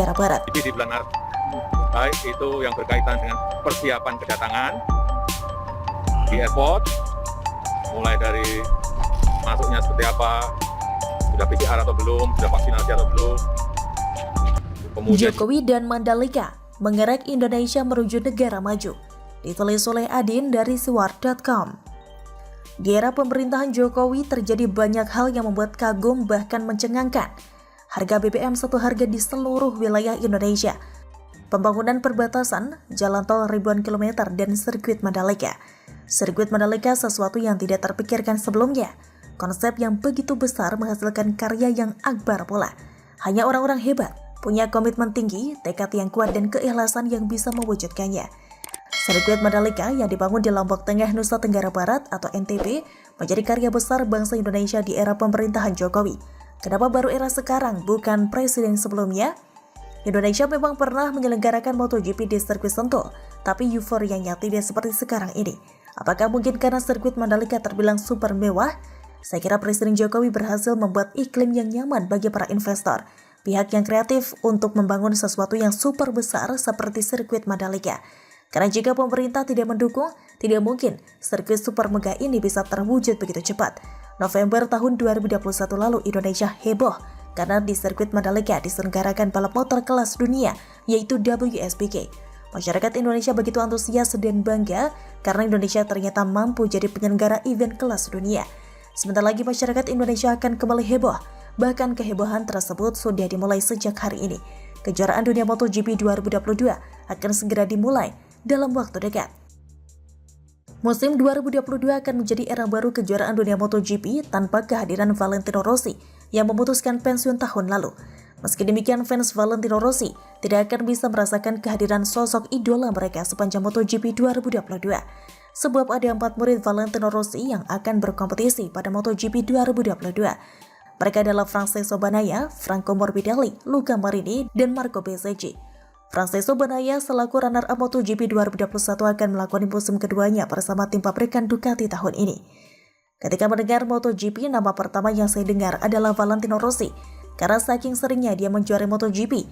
Tenggara Barat. Jadi di bulan Maret, baik itu yang berkaitan dengan persiapan kedatangan di airport, mulai dari masuknya seperti apa, sudah PCR atau belum, sudah vaksinasi atau belum. Kemudian Jokowi dan Mandalika mengerek Indonesia menuju negara maju. Ditulis oleh Adin dari Swart.com. Di era pemerintahan Jokowi terjadi banyak hal yang membuat kagum bahkan mencengangkan. Harga BBM satu harga di seluruh wilayah Indonesia. Pembangunan perbatasan, jalan tol ribuan kilometer, dan sirkuit Mandalika. Sirkuit Mandalika sesuatu yang tidak terpikirkan sebelumnya. Konsep yang begitu besar menghasilkan karya yang akbar pula. Hanya orang-orang hebat, punya komitmen tinggi, tekad yang kuat, dan keikhlasan yang bisa mewujudkannya. Sirkuit Mandalika yang dibangun di Lombok Tengah, Nusa Tenggara Barat atau NTB menjadi karya besar bangsa Indonesia di era pemerintahan Jokowi. Kenapa baru era sekarang, bukan presiden sebelumnya? Indonesia memang pernah menyelenggarakan MotoGP di sirkuit Sentul, tapi euforianya tidak seperti sekarang ini. Apakah mungkin karena sirkuit Mandalika terbilang super mewah? Saya kira Presiden Jokowi berhasil membuat iklim yang nyaman bagi para investor, pihak yang kreatif untuk membangun sesuatu yang super besar seperti sirkuit Mandalika. Karena jika pemerintah tidak mendukung, tidak mungkin sirkuit super megah ini bisa terwujud begitu cepat. November tahun 2021 lalu Indonesia heboh karena di sirkuit Mandalika diselenggarakan balap motor kelas dunia, yaitu WSBK. Masyarakat Indonesia begitu antusias dan bangga karena Indonesia ternyata mampu jadi penyelenggara event kelas dunia. Sebentar lagi masyarakat Indonesia akan kembali heboh, bahkan kehebohan tersebut sudah dimulai sejak hari ini. Kejuaraan dunia MotoGP 2022 akan segera dimulai dalam waktu dekat. Musim 2022 akan menjadi era baru kejuaraan dunia MotoGP tanpa kehadiran Valentino Rossi yang memutuskan pensiun tahun lalu. Meski demikian, fans Valentino Rossi tidak akan bisa merasakan kehadiran sosok idola mereka sepanjang MotoGP 2022. Sebab ada 4 murid Valentino Rossi yang akan berkompetisi pada MotoGP 2022. Mereka adalah Francesco Bagnaia, Franco Morbidelli, Luca Marini, dan Marco Bezzecchi. Francesco Bagnaia selaku runner-up MotoGP 2021 akan melakoni musim keduanya bersama tim pabrikan Ducati tahun ini. Ketika mendengar MotoGP, nama pertama yang saya dengar adalah Valentino Rossi, karena saking seringnya dia menjuarai MotoGP.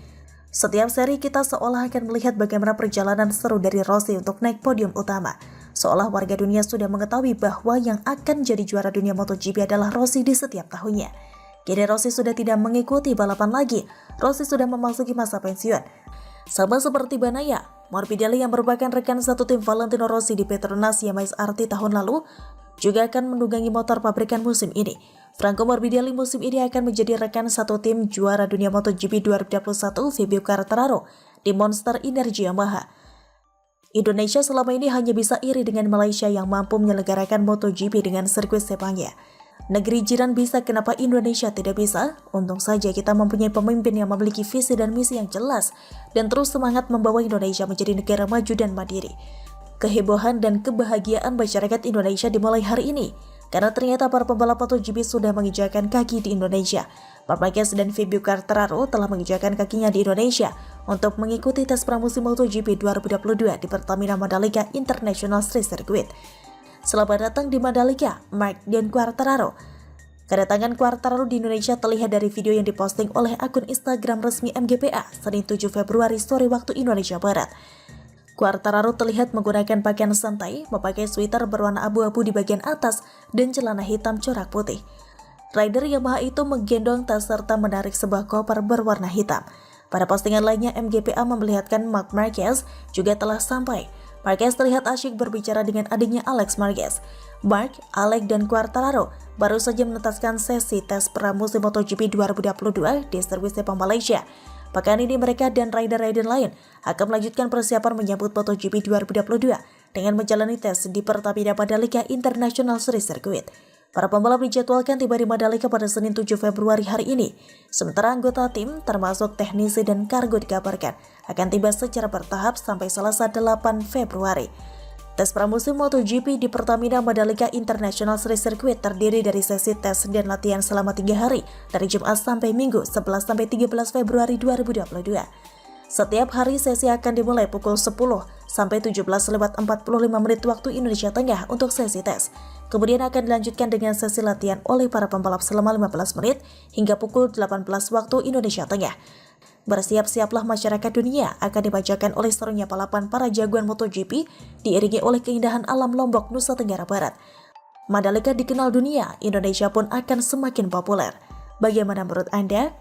Setiap seri kita seolah akan melihat bagaimana perjalanan seru dari Rossi untuk naik podium utama. Seolah warga dunia sudah mengetahui bahwa yang akan jadi juara dunia MotoGP adalah Rossi di setiap tahunnya. Kini Rossi sudah tidak mengikuti balapan lagi, Rossi sudah memasuki masa pensiun. Sama seperti Bagnaia, Morbidelli yang merupakan rekan satu tim Valentino Rossi di Petronas Yamaha RT tahun lalu juga akan menunggangi motor pabrikan musim ini. Franco Morbidelli musim ini akan menjadi rekan satu tim juara dunia MotoGP 2021 Fabio Quartararo di Monster Energy Yamaha. Indonesia selama ini hanya bisa iri dengan Malaysia yang mampu menyelenggarakan MotoGP dengan sirkuit Sepangnya. Negeri jiran bisa, kenapa Indonesia tidak bisa? Untung saja kita mempunyai pemimpin yang memiliki visi dan misi yang jelas dan terus semangat membawa Indonesia menjadi negara maju dan mandiri. Kehebohan dan kebahagiaan masyarakat Indonesia dimulai hari ini karena ternyata para pembalap MotoGP sudah menginjakan kaki di Indonesia. Marc Marquez dan Fabio Quartararo telah menginjakan kakinya di Indonesia untuk mengikuti tes pramusim MotoGP 2022 di Pertamina Mandalika International Street Circuit. Selamat datang di Mandalika, Marc dan Quartararo. Kedatangan Quartararo di Indonesia terlihat dari video yang diposting oleh akun Instagram resmi MGPA Senin 7 Februari sore waktu Indonesia Barat. Quartararo terlihat menggunakan pakaian santai, memakai sweater berwarna abu-abu di bagian atas dan celana hitam corak putih. Rider Yamaha itu menggendong tas serta menarik sebuah koper berwarna hitam. Pada postingan lainnya, MGPA memperlihatkan Marc Marquez juga telah sampai. Marquez terlihat asyik berbicara dengan adiknya Alex Marquez. Marc, Alex, dan Quartararo baru saja menuntaskan sesi tes pramusim MotoGP 2022 di sirkuit Sepang Malaysia. Pekan ini mereka dan rider-rider lain akan melanjutkan persiapan menyambut MotoGP 2022 dengan menjalani tes di Pertamina Mandalika International Street Circuit. Para pembalap dijadwalkan tiba di Mandalika pada Senin 7 Februari hari ini. Sementara anggota tim, termasuk teknisi dan kargo dikabarkan, akan tiba secara bertahap sampai Selasa 8 Februari. Tes pramusim MotoGP di Pertamina Mandalika International Street Circuit terdiri dari sesi tes dan latihan selama 3 hari, dari Jumat sampai Minggu 11-13 Februari 2022. Setiap hari sesi akan dimulai pukul 10 sampai 17:45 waktu Indonesia Tengah untuk sesi tes. Kemudian akan dilanjutkan dengan sesi latihan oleh para pembalap selama 15 menit hingga pukul 18 waktu Indonesia Tengah. Bersiap-siaplah masyarakat dunia akan dibacakan oleh serunya balapan para jagoan MotoGP diiringi oleh keindahan alam Lombok, Nusa Tenggara Barat. Mandalika dikenal dunia, Indonesia pun akan semakin populer. Bagaimana menurut Anda?